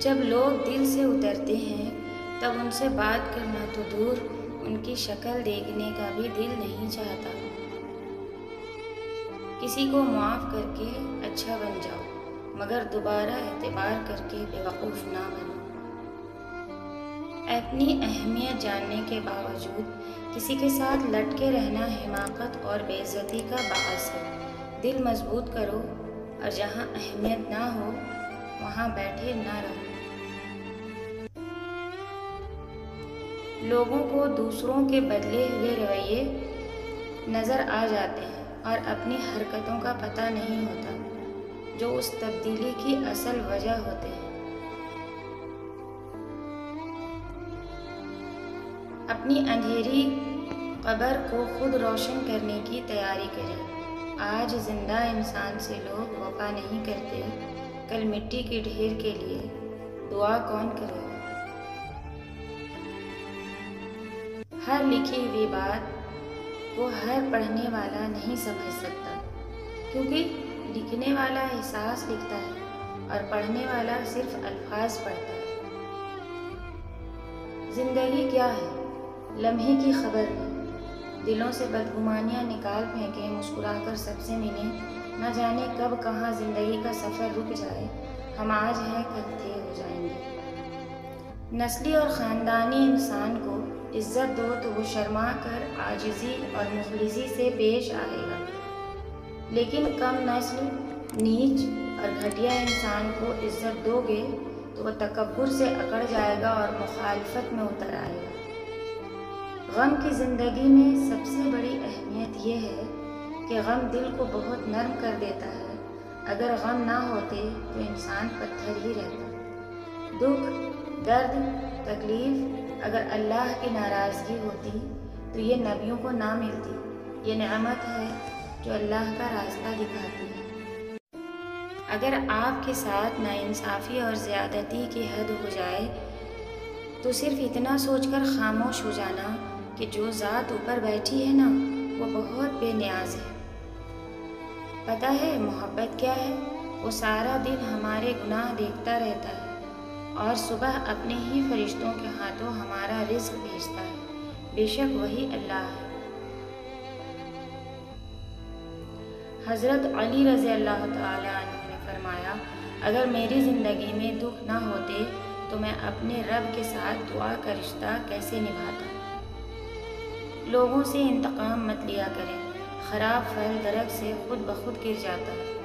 جب لوگ دل سے اترتے ہیں تب ان سے بات کرنا تو دور، ان کی شکل دیکھنے کا بھی دل نہیں چاہتا۔ کسی کو معاف کر کے اچھا بن جاؤ، مگر دوبارہ اعتبار کر کے بیوقوف نہ بنو۔ اپنی اہمیت جاننے کے باوجود کسی کے ساتھ لٹکے رہنا حماقت اور بے عزتی کا باعث ہے۔ دل مضبوط کرو اور جہاں اہمیت نہ ہو وہاں بیٹھے نہ رہو۔ لوگوں کو دوسروں کے بدلے ہوئے رویے نظر آ جاتے ہیں اور اپنی حرکتوں کا پتہ نہیں ہوتا جو اس تبدیلی کی اصل وجہ ہوتے ہیں۔ اپنی اندھیری قبر کو خود روشن کرنے کی تیاری کریں۔ آج زندہ انسان سے لوگ وفا نہیں کرتے، کل مٹی کے ڈھیر کے لیے دعا کون کرے گا؟ ہر لکھی ہوئی بات کو ہر پڑھنے والا نہیں سمجھ سکتا، کیونکہ لکھنے والا احساس لکھتا ہے اور پڑھنے والا صرف الفاظ پڑھتا ہے۔ زندگی کیا ہے؟ لمحے کی خبر نہیں۔ دلوں سے بدگمانیاں نکال پھینکیں، مسکرا کر سب سے ملیں، نہ جانے کب کہاں زندگی کا سفر رک جائے، ہم آج ہیں کل تھے ہو جائیں گے۔ نسلی اور خاندانی انسان کو عزت دو تو وہ شرما کر عاجزی اور مخلصی سے پیش آئے گا، لیکن کم نسل، نیچ اور گھٹیا انسان کو عزت دو گے تو وہ تکبر سے اکڑ جائے گا اور مخالفت میں اتر آئے گا۔ غم کی زندگی میں سب سے بڑی اہمیت یہ ہے کہ غم دل کو بہت نرم کر دیتا ہے۔ اگر غم نہ ہوتے تو انسان پتھر ہی رہتا۔ دکھ، درد، تکلیف اگر اللہ کی ناراضگی ہوتی تو یہ نبیوں کو نہ ملتی۔ یہ نعمت ہے جو اللہ کا راستہ دکھاتی ہے۔ اگر آپ کے ساتھ ناانصافی اور زیادتی کی حد ہو جائے تو صرف اتنا سوچ کر خاموش ہو جانا کہ جو ذات اوپر بیٹھی ہے نا وہ بہت بے نیاز ہے۔ پتہ ہے محبت کیا ہے؟ وہ سارا دن ہمارے گناہ دیکھتا رہتا ہے اور صبح اپنے ہی فرشتوں کے ہاتھوں ہمارا رزق بھیجتا ہے۔ بے شک وہی اللہ ہے۔ حضرت علی رضی اللہ تعالیٰ عنہ نے فرمایا، اگر میری زندگی میں دکھ نہ ہوتے تو میں اپنے رب کے ساتھ دعا کا رشتہ کیسے نبھاتا۔ لوگوں سے انتقام مت لیا کریں، خراب پھل درخت سے خود بخود گر جاتا ہے۔